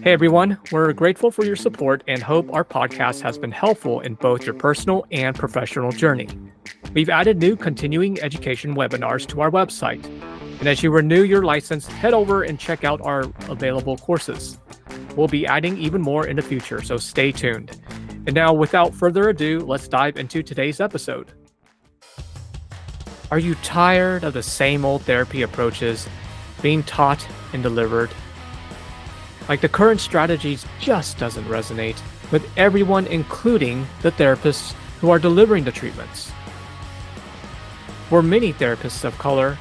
Hey everyone, we're grateful for your support and hope our podcast has been helpful in both your personal and professional journey. We've added new continuing education webinars to our website. And as you renew your license, head over and check out our available courses. We'll be adding even more in the future, so stay tuned. And now, without further ado, let's dive into today's episode. Are you tired of the same old therapy approaches being taught and delivered? Like the current strategies just doesn't resonate with everyone, including the therapists who are delivering the treatments. For many therapists of color,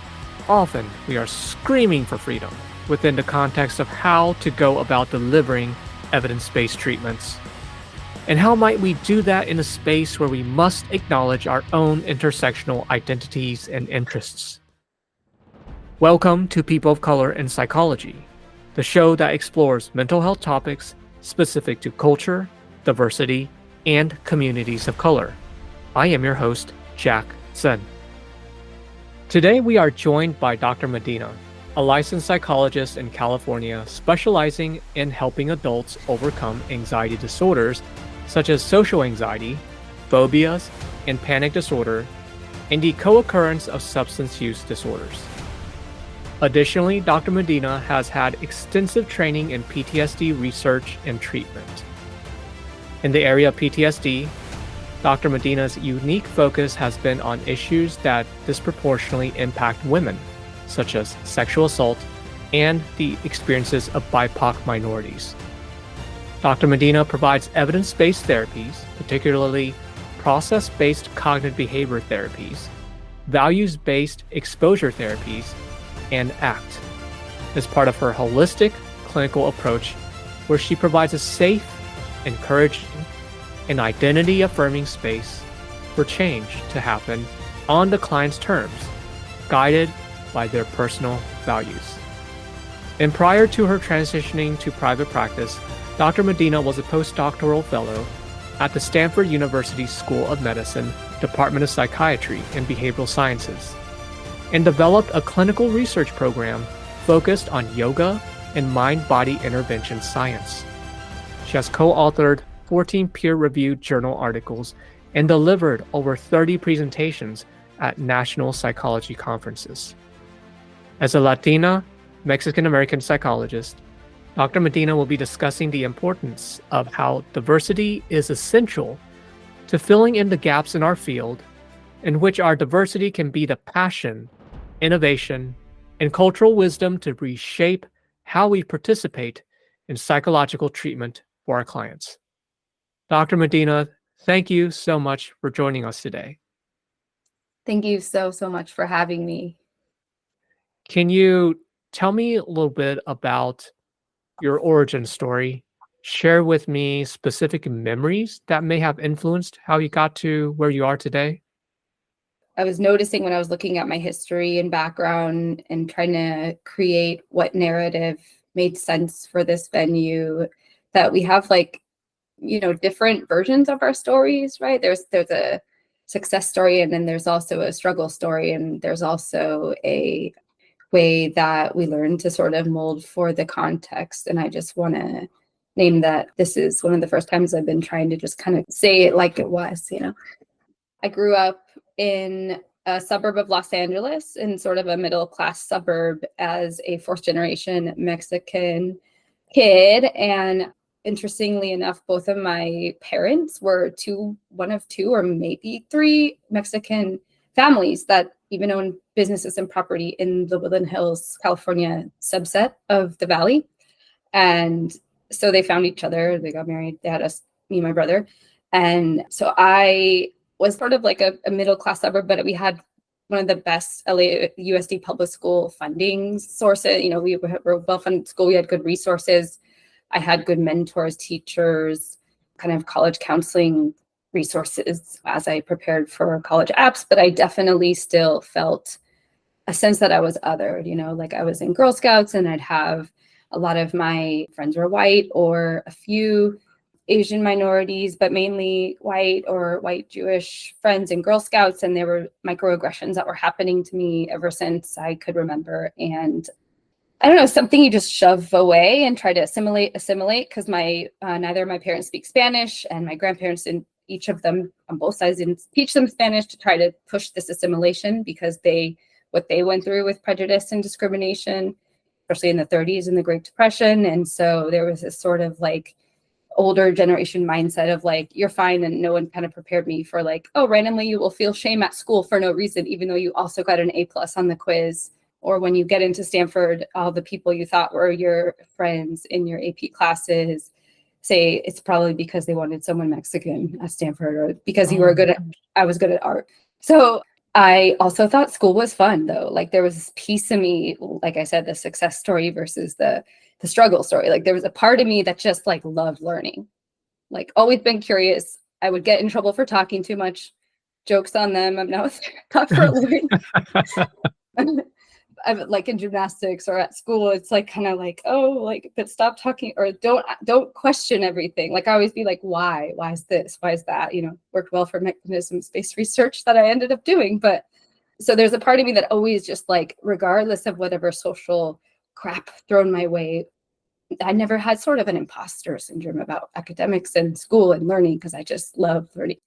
often we are screaming for freedom within the context of how to go about delivering evidence-based treatments. And how might we do that in a space where we must acknowledge our own intersectional identities and interests? Welcome to People of Color in Psychology, the show that explores mental health topics specific to culture, diversity, and communities of color. I am your host, Jack Zen. Today we are joined by Dr. Medina, a licensed psychologist in California specializing in helping adults overcome anxiety disorders such as social anxiety, phobias, and panic disorder, and the co-occurrence of substance use disorders. Additionally, Dr. Medina has had extensive training in PTSD research and treatment. In the area of PTSD, Dr. Medina's unique focus has been on issues that disproportionately impact women, such as sexual assault and the experiences of BIPOC minorities. Dr. Medina provides evidence-based therapies, particularly process-based cognitive behavior therapies, values-based exposure therapies, and ACT as part of her holistic clinical approach, where she provides a safe, encouraging, and identity-affirming space for change to happen on the client's terms, guided by their personal values. And prior to her transitioning to private practice, Dr. Medina was a postdoctoral fellow at the Stanford University School of Medicine, Department of Psychiatry and Behavioral Sciences, and developed a clinical research program focused on yoga and mind-body intervention science. She has co-authored 14 peer-reviewed journal articles and delivered over 30 presentations at national psychology conferences. As a Latina, Mexican-American psychologist, Dr. Medina will be discussing the importance of how diversity is essential to filling in the gaps in our field, in which our diversity can be the passion, innovation, and cultural wisdom to reshape how we participate in psychological treatment for our clients. Dr. Medina, thank you so much for joining us today. Thank you so much for having me. Can you tell me a little bit about your origin story? Share with me specific memories that may have influenced how you got to where you are today. I was noticing when I was looking at my history and background and trying to create what narrative made sense for this venue, that we have different versions of our stories, right? There's a success story, and then there's also a struggle story, and there's also a way that we learn to sort of mold for the context. And I just want to name that this is one of the first times I've been trying to just kind of say it like it was, I grew up in a suburb of Los Angeles, in sort of a middle-class suburb, as a fourth-generation Mexican kid. And interestingly enough, both of my parents were one of two or maybe three Mexican families that even own businesses and property in the Woodland Hills, California subset of the Valley. And so they found each other, they got married, they had us, me and my brother. And so I was sort of like a middle-class suburb, but we had one of the best USD public school funding sources. We were a well-funded school. We had good resources. I had good mentors, teachers, kind of college counseling resources as I prepared for college apps. But I definitely still felt a sense that I was othered, like I was in Girl Scouts, and I'd have a lot of my friends were white, or a few Asian minorities, but mainly white or white Jewish friends in Girl Scouts. And there were microaggressions that were happening to me ever since I could remember. And I don't know, something you just shove away and try to assimilate, because my neither of my parents speak Spanish, and my grandparents didn't, each of them on both sides didn't teach them Spanish, to try to push this assimilation, because what they went through with prejudice and discrimination, especially in the 30s and the Great Depression. And so there was this sort of like older generation mindset of like, you're fine, and no one kind of prepared me for like, oh, randomly you will feel shame at school for no reason, even though you also got an A+ on the quiz. Or when you get into Stanford, all the people you thought were your friends in your AP classes say it's probably because they wanted someone Mexican at Stanford, or because you were good at, I was good at art. So I also thought school was fun, though. Like there was this piece of me, like I said, the success story versus the struggle story. Like there was a part of me that just like loved learning, like always been curious. I would get in trouble for talking too much. Jokes on them. I'm now taught for a living. Like in gymnastics or at school, it's like kind of like, oh, like, but stop talking, or don't question everything. Like I always be like, why is this, why is that, worked well for mechanisms-based research that I ended up doing. But so there's a part of me that always just like, regardless of whatever social crap thrown my way, I never had sort of an imposter syndrome about academics and school and learning, because I just love learning.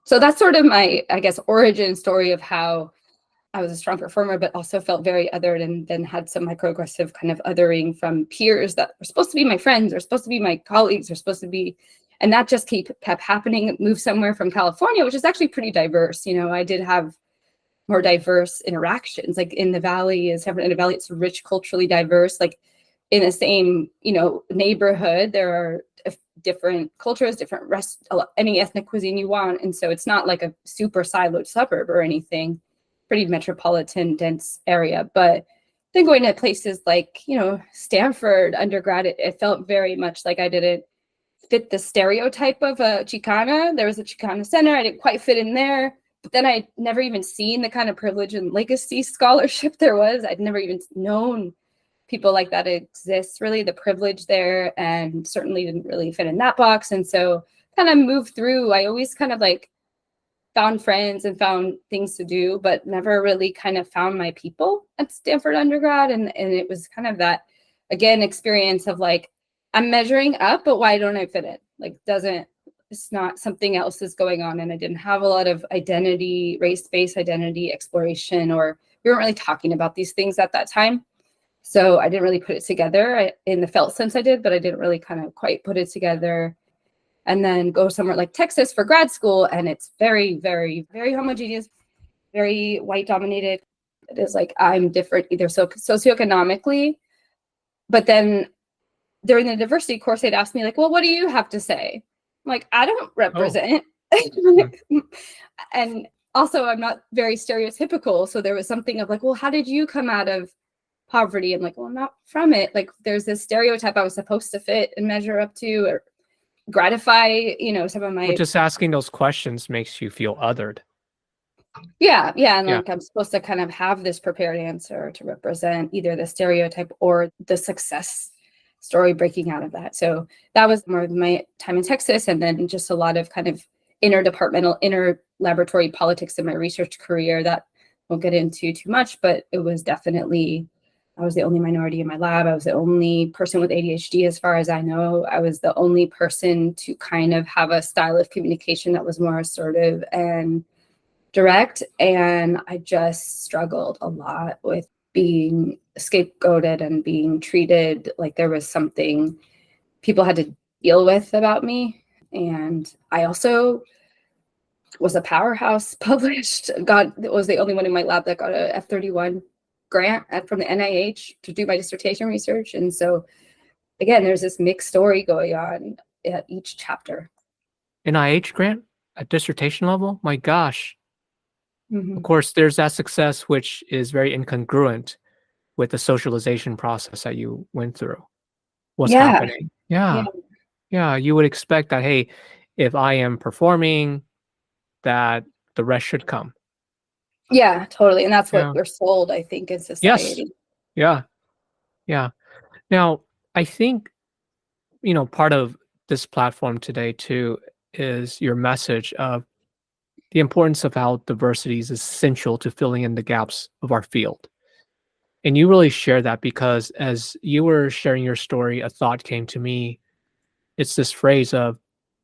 So that's sort of my, I guess, origin story of how I was a strong performer, but also felt very othered, and then had some microaggressive kind of othering from peers that were supposed to be my friends, or supposed to be my colleagues, or supposed to be, and that just kept happening. Moved somewhere from California, which is actually pretty diverse. I did have more diverse interactions. Like in the Valley, San Fernando Valley, it's rich, culturally diverse. Like in the same, neighborhood, there are different cultures, different any ethnic cuisine you want. And so it's not like a super siloed suburb or anything. Pretty metropolitan, dense area. But then going to places like, Stanford undergrad, it felt very much like I didn't fit the stereotype of a Chicana. There was a Chicana center. I didn't quite fit in there. But then I'd never even seen the kind of privilege and legacy scholarship there was. I'd never even known people like that exist, really, the privilege there, and certainly didn't really fit in that box. And so kind of moved through. I always kind of like found friends and found things to do, but never really kind of found my people at Stanford undergrad. And it was kind of that, again, experience of like, I'm measuring up, but why don't I fit in? Like, it's not, something else is going on. And I didn't have a lot of identity, race-based identity exploration, or we weren't really talking about these things at that time. So I didn't really put it together. In the felt sense I did, but I didn't really kind of quite put it together. And then go somewhere like Texas for grad school, and it's very, very, very homogeneous, very white dominated. It is like, I'm different either socioeconomically, but then during the diversity course, they'd ask me like, well, what do you have to say? I'm like, I don't represent. And also I'm not very stereotypical. So there was something of like, well, how did you come out of poverty? I'm like, well, I'm not from it. Like there's this stereotype I was supposed to fit and measure up to, or gratify, some of my. Well, just asking those questions makes you feel othered. Yeah. And like, I'm supposed to kind of have this prepared answer to represent either the stereotype or the success story breaking out of that. So that was more of my time in Texas. And then just a lot of kind of interdepartmental, interlaboratory politics in my research career that won't get into too much, but it was definitely, I was the only minority in my lab. I was the only person with ADHD, as far as I know. I was the only person to kind of have a style of communication that was more assertive and direct. And I just struggled a lot with being scapegoated and being treated like there was something people had to deal with about me. And I also was a powerhouse, published, was the only one in my lab that got a F-31 grant from the NIH to do my dissertation research. And so again, there's this mixed story going on at each chapter. NIH grant at dissertation level? My gosh. Mm-hmm. Of course, there's that success, which is very incongruent with the socialization process that you went through. What's happening? Yeah. You would expect that, hey, if I am performing, that the rest should come. Yeah, totally. And that's what we're sold, I think, in society. Yes. Yeah. Now, I think, part of this platform today too is your message of the importance of how diversity is essential to filling in the gaps of our field. And you really share that because as you were sharing your story, a thought came to me. It's this phrase of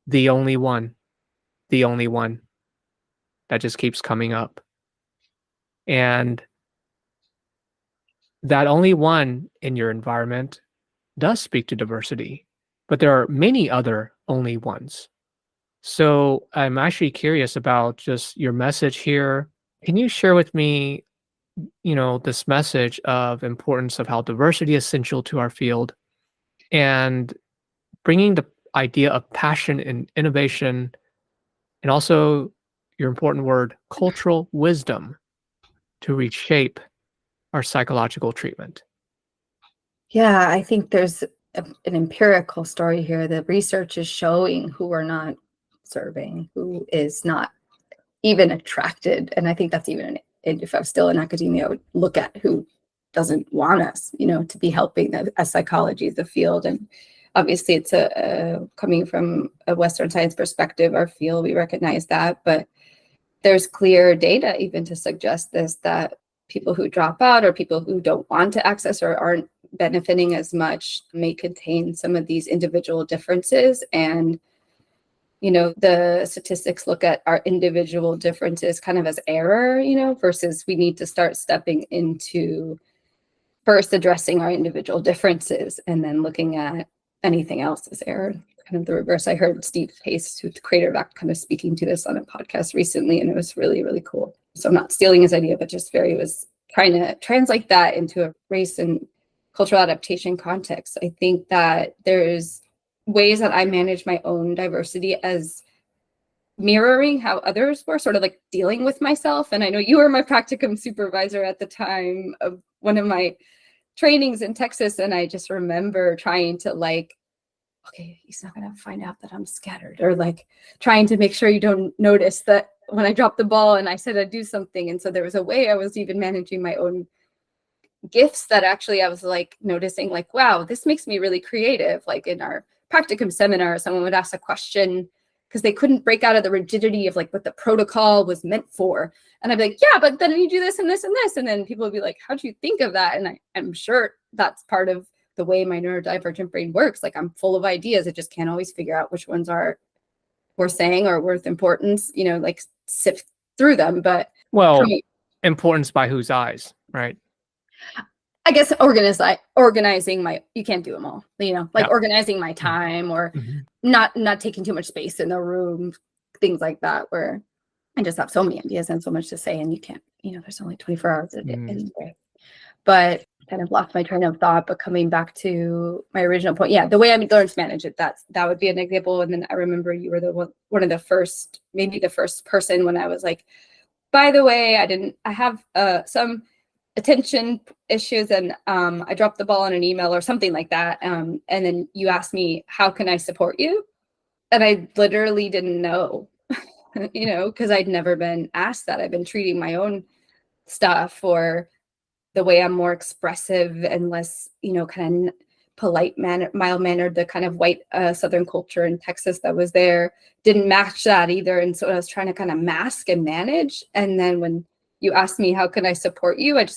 the only one that just keeps coming up. And that only one in your environment does speak to diversity, but there are many other only ones. So I'm actually curious about just your message here. Can you share with me, this message of importance of how diversity is essential to our field and bringing the idea of passion and innovation and also your important word, cultural wisdom to reshape our psychological treatment? Yeah, I think there's an empirical story here. The research is showing who we're not serving, who is not even attracted. And I think that's even, if I was still in academia, I would look at who doesn't want us, to be helping as psychology, the field. And obviously it's coming from a Western science perspective, our field, we recognize that, but there's clear data even to suggest this, that people who drop out or people who don't want to access or aren't benefiting as much may contain some of these individual differences. And the statistics look at our individual differences kind of as error, versus we need to start stepping into first addressing our individual differences and then looking at anything else as error. Kind of the reverse. I heard Steve Pace, who's the creator of ACT, kind of speaking to this on a podcast recently, and it was really, really cool. So I'm not stealing his idea, but just was trying to translate that into a race and cultural adaptation context. I think that there's ways that I manage my own diversity as mirroring how others were sort of like dealing with myself. And I know you were my practicum supervisor at the time of one of my trainings in Texas. And I just remember trying to okay, he's not going to find out that I'm scattered, or trying to make sure you don't notice that when I dropped the ball and I said I'd do something. And so there was a way I was even managing my own gifts that actually I was noticing wow, this makes me really creative. In our practicum seminar, someone would ask a question because they couldn't break out of the rigidity of what the protocol was meant for. And I'd be like, yeah, but then you do this and this and this. And then people would be like, how'd you think of that? And I'm sure that's part of the way my neurodivergent brain works. I'm full of ideas. I just can't always figure out which ones are worth saying or worth importance, sift through them. But importance by whose eyes, right? I guess organizing you can't do them all, organizing my time or not taking too much space in the room, things like that, where I just have so many ideas and so much to say, and you can't, there's only 24 hours a day. But kind of lost my train of thought, but coming back to my original point, the way I learned to manage it, that would be an example. And then I remember you were one of the first, maybe the first person when I was like, by the way, I have some attention issues and I dropped the ball on an email or something like that. And then you asked me, how can I support you? And I literally didn't know, because I'd never been asked that. I've been treating my own stuff or the way I'm more expressive and less, kind of polite mild mannered, the kind of white Southern culture in Texas that was there didn't match that either. And so I was trying to kind of mask and manage. And then when you asked me, how can I support you? I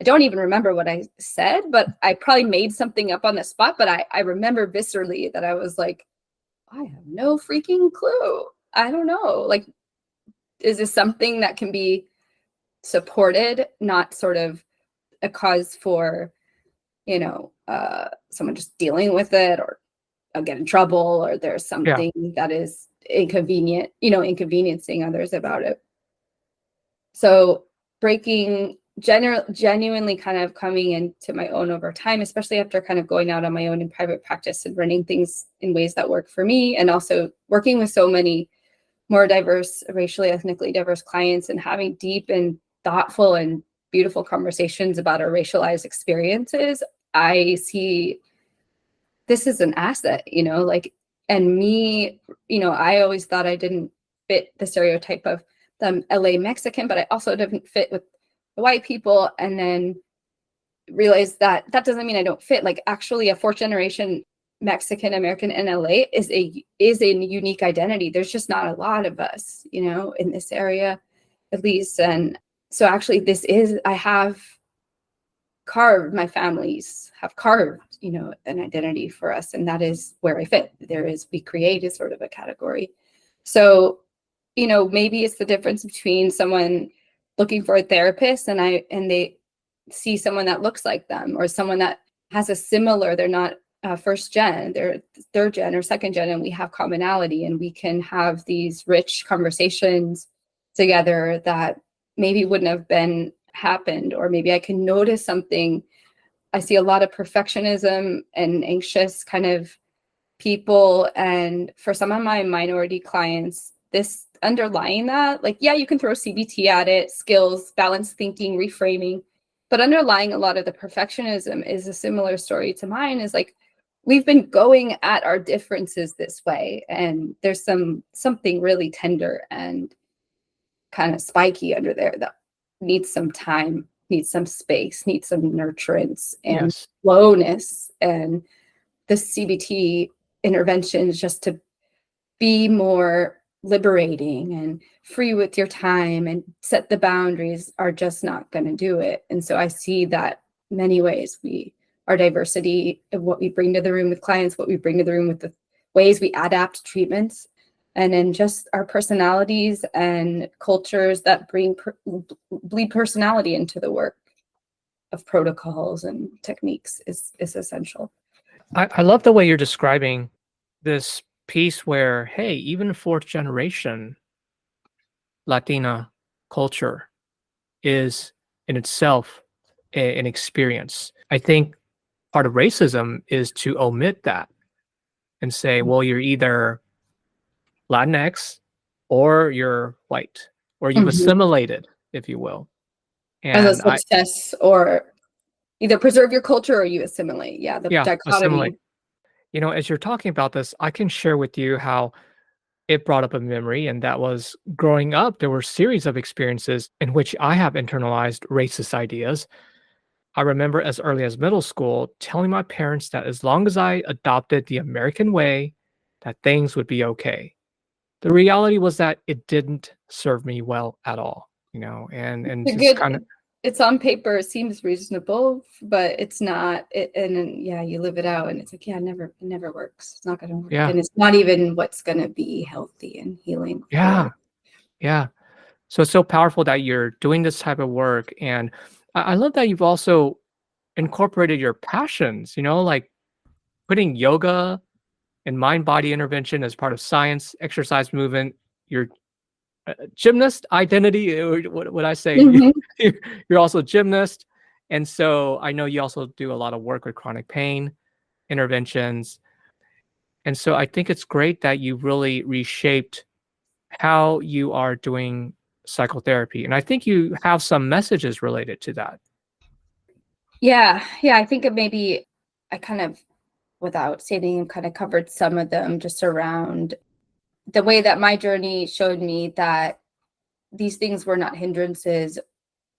don't even remember what I said, but I probably made something up on the spot. But I remember viscerally that I was like, I have no freaking clue. I don't know. Is this something that can be supported, not sort of a cause for, someone just dealing with it or I'll get in trouble or there's something that is inconvenient, inconveniencing others about it. So breaking genuinely kind of coming into my own over time, especially after kind of going out on my own in private practice and running things in ways that work for me, and also working with so many more diverse, racially, ethnically diverse clients and having deep and thoughtful and beautiful conversations about our racialized experiences, I see this is an asset, and me, I always thought I didn't fit the stereotype of the LA Mexican, but I also didn't fit with the white people, and then realized that doesn't mean I don't fit. Actually, a fourth generation Mexican American in LA is a unique identity. There's just not a lot of us, in this area, at least. And so actually I have my families have carved, an identity for us, and that is where I fit. We create is sort of a category. So, maybe it's the difference between someone looking for a therapist and they see someone that looks like them, or someone that has a similar, they're not first gen, they're third gen or second gen, and we have commonality, and we can have these rich conversations together that maybe wouldn't have been happened, or maybe I can notice something. I see a lot of perfectionism and anxious kind of people, and for some of my minority clients, this underlying that, like, yeah, you can throw CBT at it, skills, balanced thinking, reframing, but underlying a lot of the perfectionism is a similar story to mine, is like, we've been going at our differences this way, and there's something really tender and kind of spiky under there that needs some time, needs some space, needs some nurturance and Yes. slowness. And the CBT interventions just to be more liberating and free with your time and set the boundaries are just not going to do it. And so I see that many ways our diversity of what we bring to the room with clients, what we bring to the room with the ways we adapt treatments, and then just our personalities and cultures that bleed personality into the work of protocols and techniques is essential. I love the way you're describing this piece where, hey, even fourth generation Latina culture is in itself an experience. I think part of racism is to omit that and say, well, you're either Latinx or you're white, or you've Mhm. assimilated, if you will. As a And success, or either preserve your culture or you assimilate. Yeah, the assimilate. dichotomy. As you're talking about this, I can share with you how it brought up a memory, and that was growing up. There were a series of experiences in which I have internalized racist ideas. I remember as early as middle school telling my parents that as long as I adopted the American way, that things would be okay. The reality was that it didn't serve me well at all, and The just kind of, it's on paper, it seems reasonable, but it's not. And then, yeah, you live it out, and it's like, yeah, it never works. It's not going to work, yeah, and it's not even what's going to be healthy and healing for. yeah, yeah. So it's so powerful that you're doing this type of work. And I love that you've also incorporated your passions, like putting yoga and mind body intervention as part of science, exercise movement, your gymnast identity, or what would I say? Mhm. You're also a gymnast. And so I know you also do a lot of work with chronic pain interventions. And so I think it's great that you really reshaped how you are doing psychotherapy. And I think you have some messages related to that. Yeah, I think it maybe I kind of, without stating, kind of covered some of them, just around the way that my journey showed me that these things were not hindrances.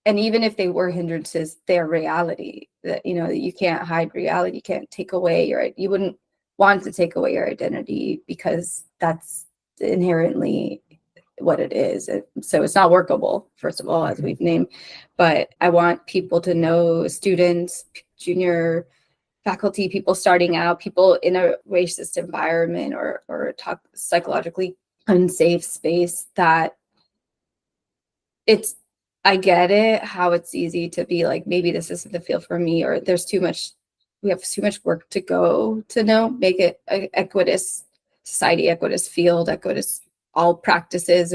And even if they were hindrances, they're reality. That, that you can't hide reality. You can't take away you wouldn't want to take away your identity, because that's inherently what it is. So it's not workable, first of all, as Mhm. we've named. But I want people to know, students, junior faculty, people starting out, people in a racist environment or psychologically unsafe space, that it's, I get it, how it's easy to be like, maybe this isn't the field for me, or we have too much work to go to make it a equitous society, equitous field, equitous all practices.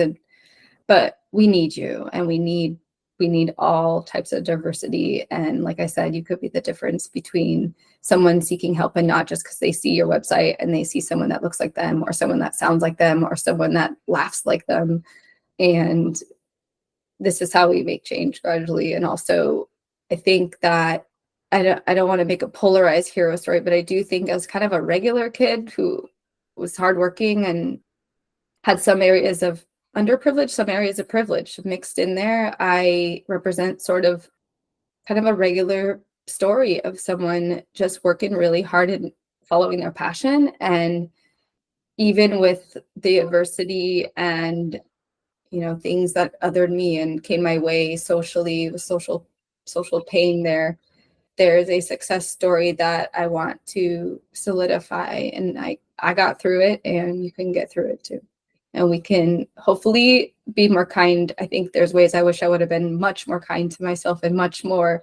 But we need you, and we need all types of diversity. And like I said, you could be the difference between someone seeking help and not just because they see your website and they see someone that looks like them, or someone that sounds like them, or someone that laughs like them. And this is how we make change gradually. And also, I think that I don't want to make a polarized hero story, but I do think, as kind of a regular kid who was hardworking and had some areas of underprivilege, some areas of privilege mixed in there, I represent sort of kind of a regular story of someone just working really hard and following their passion. And even with the adversity and things that othered me and came my way socially, with social pain there, there's a success story that I want to solidify, and I got through it, and you can get through it too. And we can hopefully be more kind. I think there's ways I wish I would have been much more kind to myself and much more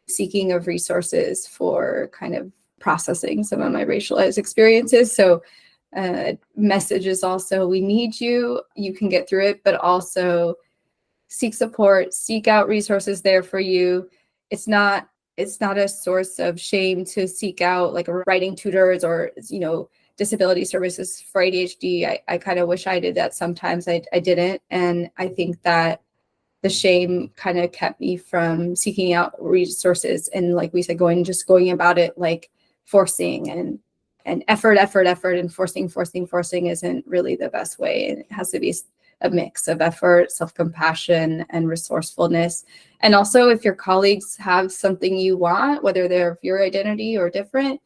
seeking of resources for kind of processing some of my racialized experiences. So message is also, we need you. You can get through it, but also seek support, seek out resources there for you. It's not a source of shame to seek out like writing tutors or, disability services for ADHD. I kind of wish I did that sometimes. I didn't. And I think that the shame kind of kept me from seeking out resources. And like we said, going about it like forcing and effort, and forcing isn't really the best way. And it has to be a mix of effort, self-compassion, and resourcefulness. And also, if your colleagues have something you want, whether they're of your identity or different,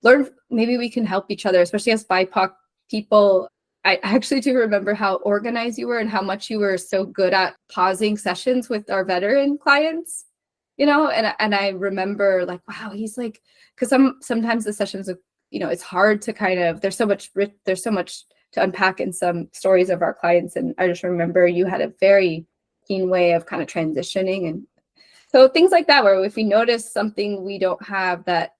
learn, maybe we can help each other, especially as BIPOC people. I actually do remember how organized you were and how much you were so good at pausing sessions with our veteran clients, and I remember like, wow, he's like, because sometimes the sessions, it's hard to kind of, there's so much to unpack in some stories of our clients. And I just remember you had a very keen way of kind of transitioning. And so things like that, where if we notice something we don't have that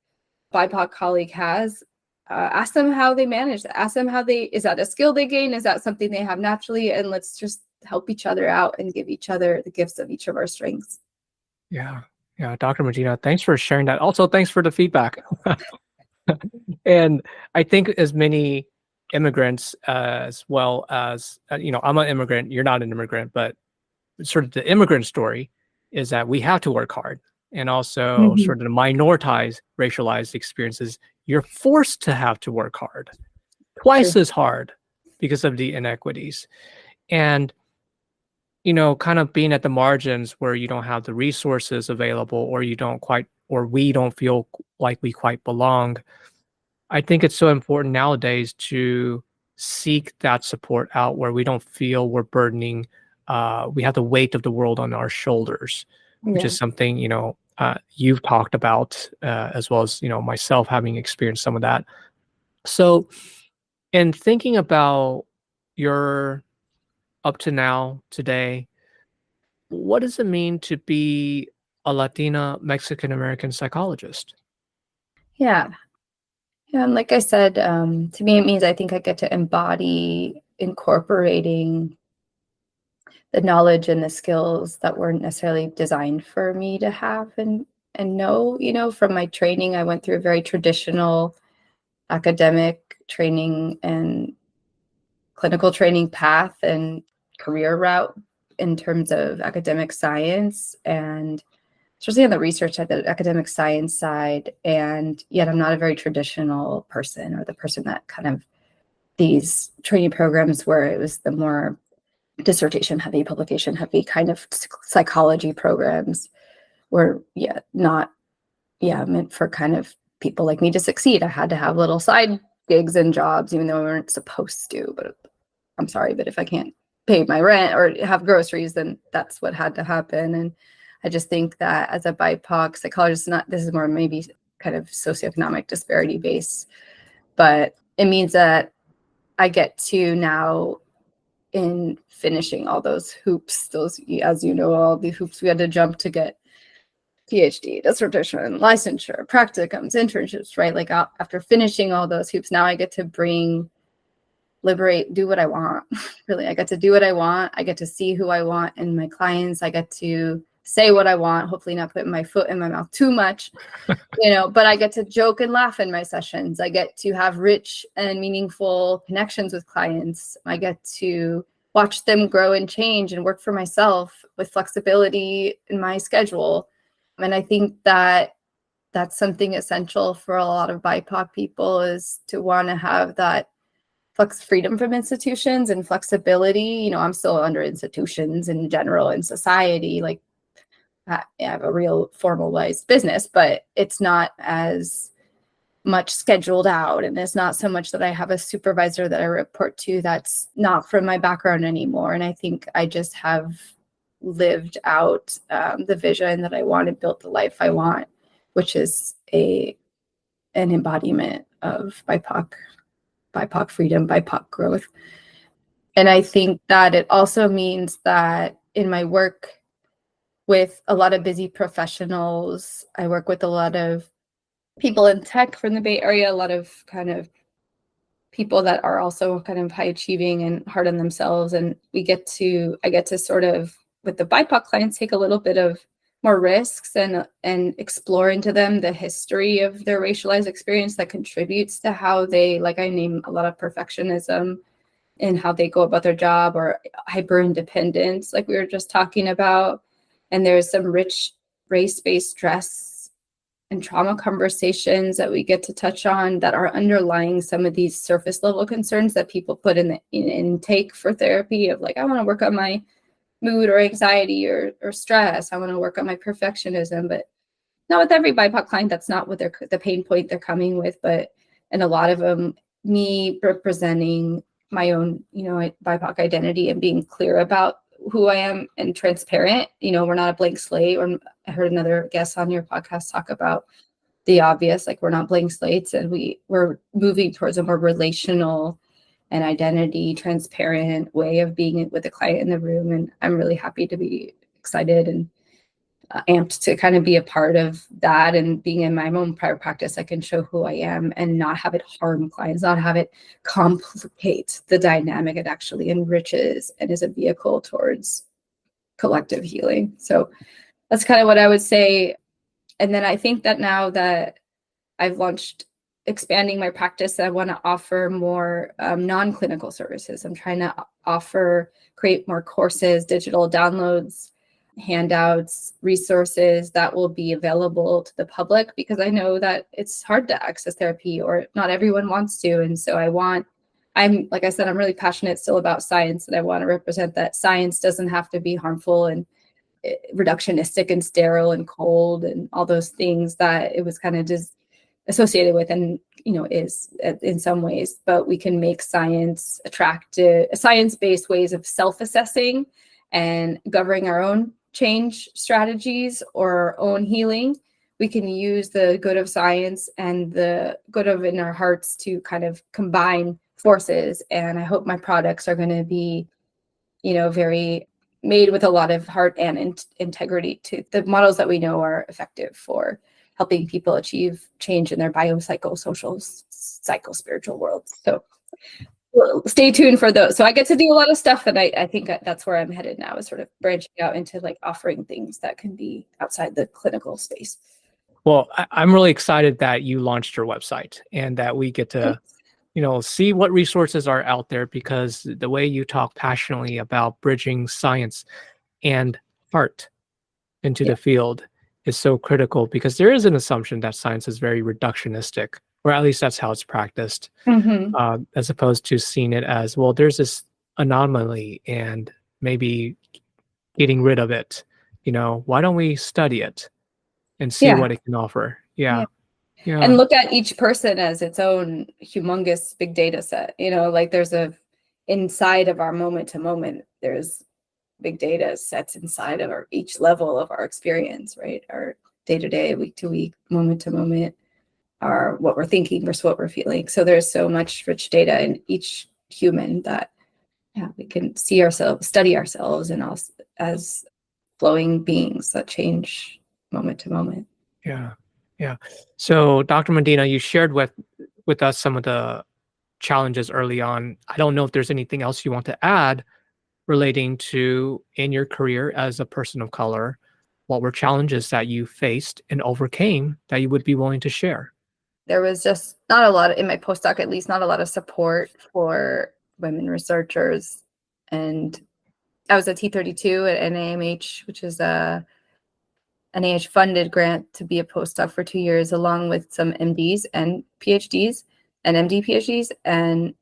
BIPOC colleague has, ask them how they manage that. Ask them is that a skill they gain? Is that something they have naturally? And let's just help each other out and give each other the gifts of each of our strengths. Yeah. Yeah. Dr. Medina, thanks for sharing that. Also, thanks for the feedback. And I think as many immigrants as well as, I'm an immigrant, you're not an immigrant, but sort of the immigrant story is that we have to work hard. And also sort of the minoritized, racialized experiences, you're forced to have to work hard, twice as hard because of the inequities. And, kind of being at the margins where you don't have the resources available, or we don't feel like we quite belong. I think it's so important nowadays to seek that support out where we don't feel we're burdening, we have the weight of the world on our shoulders, which is something, you've talked about, as well as, myself having experienced some of that. So in thinking about your up to now today, what does it mean to be a Latina Mexican American psychologist? Yeah. And like I said, to me, it means I think I get to embody incorporating the knowledge and the skills that weren't necessarily designed for me to have and know. From my training, I went through a very traditional academic training and clinical training path and career route in terms of academic science, and especially on the research side, the academic science side. And yet I'm not a very traditional person, or the person that kind of these training programs where it was the more dissertation heavy, publication heavy kind of psychology programs were not meant for kind of people like me to succeed. I had to have little side gigs and jobs, even though we weren't supposed to. But I'm sorry, but if I can't pay my rent or have groceries, then that's what had to happen. And I just think that as a BIPOC psychologist, this is more maybe kind of socioeconomic disparity based, but it means that I get to now, in finishing all those hoops, as all the hoops we had to jump to get PhD, dissertation, licensure, practicums, internships, right? Like after finishing all those hoops, now I get to do what I want. Really, I get to do what I want. I get to see who I want in my clients. I get to say what I want, hopefully not putting my foot in my mouth too much, but I get to joke and laugh in my sessions. I get to have rich and meaningful connections with clients. I get to watch them grow and change and work for myself with flexibility in my schedule. And I think that that's something essential for a lot of BIPOC people, is to want to have that freedom from institutions and flexibility. I'm still under institutions in general in society. Like I have a real formalized business, but it's not as much scheduled out. And it's not so much that I have a supervisor that I report to that's not from my background anymore. And I think I just have lived out the vision that I want and built the life I want which is an embodiment of BIPOC freedom, BIPOC growth. And I think that it also means that in my work with a lot of busy professionals, I work with a lot of people in tech from the Bay Area, a lot of kind of people that are also kind of high achieving and hard on themselves. And I get to sort of, with the BIPOC clients, take a little bit of more risks and explore into them the history of their racialized experience that contributes to how they, like I name a lot of perfectionism in how they go about their job, or hyper independence, like we were just talking about. And there's some rich race-based stress and trauma conversations that we get to touch on that are underlying some of these surface level concerns that people put in the intake for therapy of like, I want to work on my mood or anxiety or stress. I want to work on my perfectionism, but not with every BIPOC client. That's not what the pain point they're coming with, but and a lot of them, me representing my own, BIPOC identity and being clear about who I am and transparent. We're not a blank slate. Or I heard another guest on your podcast talk about the obvious, like we're not blank slates, and we're moving towards a more relational and identity transparent way of being with the client in the room. And I'm really happy to be excited and amped to kind of be a part of that. And being in my own private practice, I can show who I am and not have it harm clients, not have it complicate the dynamic. It actually enriches and is a vehicle towards collective healing. So that's kind of what I would say. And then I think that now that I've launched expanding my practice, I want to offer more non-clinical services. I'm trying to create more courses, digital downloads, handouts, resources that will be available to the public, because I know that it's hard to access therapy, or not everyone wants to. And so I'm, like I said, I'm really passionate still about science, and I want to represent that science doesn't have to be harmful and reductionistic and sterile and cold and all those things that it was kind of just associated with, and is in some ways. But we can make science attractive, science-based ways of self-assessing and governing our own change strategies or our own healing. We can use the good of science and the good of in our hearts to kind of combine forces. And I hope my products are going to be, very made with a lot of heart and integrity to the models that we know are effective for helping people achieve change in their biopsychosocial, psychospiritual worlds. So stay tuned for those. So I get to do a lot of stuff, and I think that's where I'm headed now, is sort of branching out into like offering things that can be outside the clinical space. Well, I'm really excited that you launched your website and that we get to, see what resources are out there, because the way you talk passionately about bridging science and heart into the field is so critical, because there is an assumption that science is very reductionistic, or at least that's how it's practiced, as opposed to seeing it as, well, there's this anomaly and maybe getting rid of it. Why don't we study it and see what it can offer? Yeah. And look at each person as its own humongous big data set. Like there's inside of our moment to moment, there's big data sets inside of each level of our experience, right? Our day to day, week to week, moment to moment, are what we're thinking versus what we're feeling. So there's so much rich data in each human that we can see ourselves, study ourselves, and also as flowing beings that change moment to moment. Yeah. So Dr. Medina, you shared with us some of the challenges early on. I don't know if there's anything else you want to add relating to, in your career as a person of color, what were challenges that you faced and overcame that you would be willing to share? There was just not a lot, in my postdoc at least, not a lot of support for women researchers. And I was a T32 at NIMH, which is a NIH-funded grant to be a postdoc for 2 years, along with some MDs and PhDs and MD PhDs. And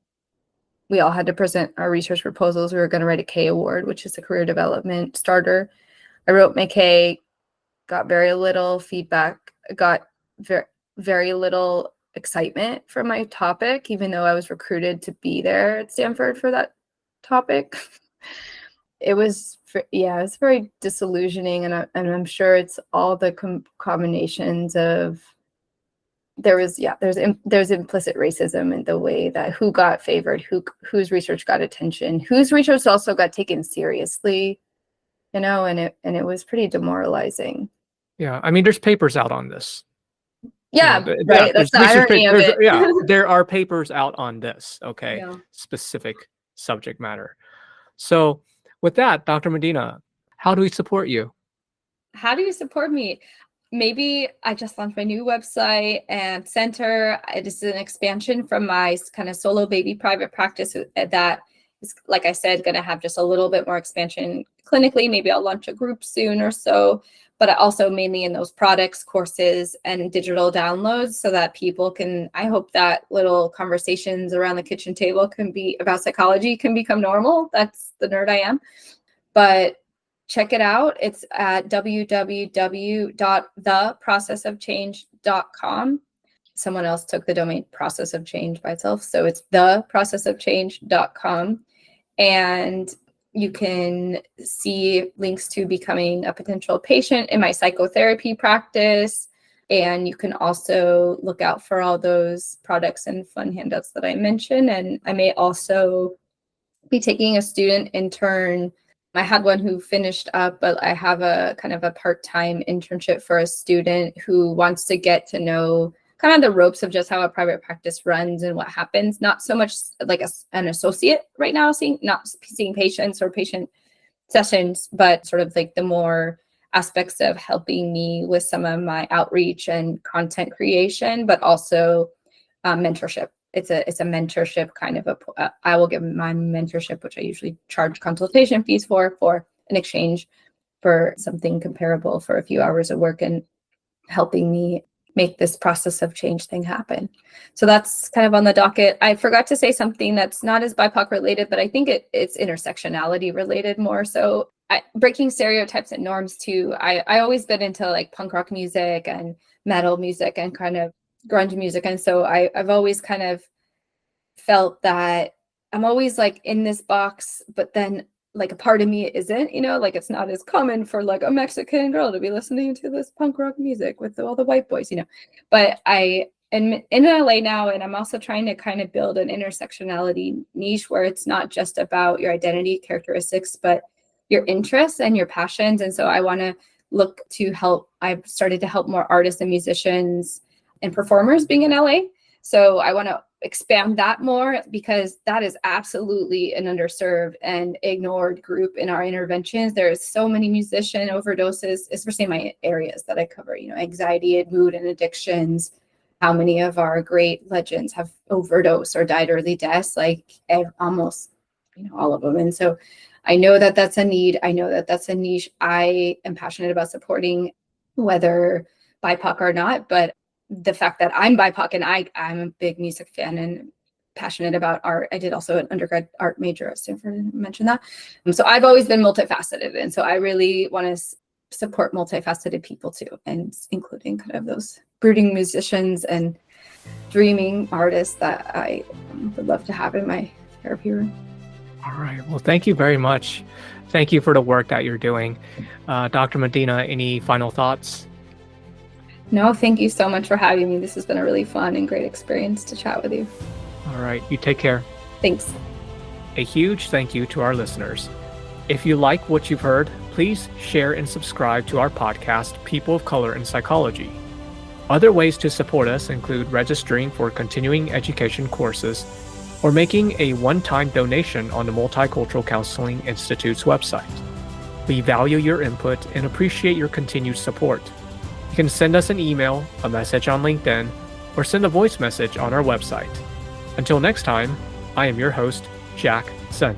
we all had to present our research proposals. We were going to write a K award, which is a career development starter. I wrote my K, got very little feedback, got very, very little excitement for my topic, even though I was recruited to be there at Stanford for that topic. it was very disillusioning, and I'm sure it's all the combinations of there's implicit racism in the way that who got favored, whose research got attention, whose research also got taken seriously, and it was pretty demoralizing. Yeah, I mean, there's papers out on this. Yeah, right. That's the irony of it. Yeah, there are papers out on this, okay, Yeah. specific subject matter. So with that, Dr. Medina, how do we support you? How do you support me? Maybe I just launched my new website and center. It is an expansion from my kind of solo baby private practice that is, like I said, going to have just a little bit more expansion clinically. Maybe I'll launch a group soon or so, but also mainly in those products, courses, and digital downloads so that people can, I hope that little conversations around the kitchen table can be about psychology can become normal. That's the nerd I am. But check it out. It's at www.theprocessofchange.com. Someone else took the domain process of change by itself. So it's theprocessofchange.com. And you can see links to becoming a potential patient in my psychotherapy practice. And you can also look out for all those products and fun handouts that I mentioned. And I may also be taking a student intern. I had one who finished up, but I have a kind of a part-time internship for a student who wants to get to know kind of the ropes of just how a private practice runs and what happens. Not so much like an associate right now, not seeing patients or patient sessions, but sort of like the more aspects of helping me with some of my outreach and content creation, but also mentorship. It's a mentorship kind of I will give my mentorship, which I usually charge consultation fees for an exchange for something comparable for a few hours of work and helping me make this process of change thing happen. So that's kind of on the docket. I forgot to say something that's not as BIPOC related, but I think it's intersectionality related more. So breaking stereotypes and norms too. I always been into like punk rock music and metal music and kind of grunge music. And so I've always kind of felt that I'm always like in this box, but then like a part of me isn't, like it's not as common for like a Mexican girl to be listening to this punk rock music with all the white boys, but I am in LA now, and I'm also trying to kind of build an intersectionality niche where it's not just about your identity characteristics, but your interests and your passions. And so I want to look to help. I've started to help more artists and musicians and performers being in LA. So I want to expand that more because that is absolutely an underserved and ignored group in our interventions. There's so many musician overdoses, especially in my areas that I cover, anxiety and mood and addictions. How many of our great legends have overdosed or died early deaths? Like almost, all of them. And so I know that that's a need. I know that that's a niche I am passionate about supporting, whether BIPOC or not, but the fact that I'm BIPOC and I'm a big music fan and passionate about art. I did also an undergrad art major at Stanford, I mentioned that. So I've always been multifaceted. And so I really want to support multifaceted people too, and including kind of those brooding musicians and dreaming artists that I would love to have in my therapy room. All right. Well, thank you very much. Thank you for the work that you're doing. Dr. Medina, any final thoughts? No, thank you so much for having me. This has been a really fun and great experience to chat with you. All right. You take care. Thanks. A huge thank you to our listeners. If you like what you've heard, please share and subscribe to our podcast, People of Color in Psychology. Other ways to support us include registering for continuing education courses or making a one-time donation on the Multicultural Counseling Institute's website. We value your input and appreciate your continued support. You can send us an email, a message on LinkedIn, or send a voice message on our website. Until next time, I am your host, Jack Sun.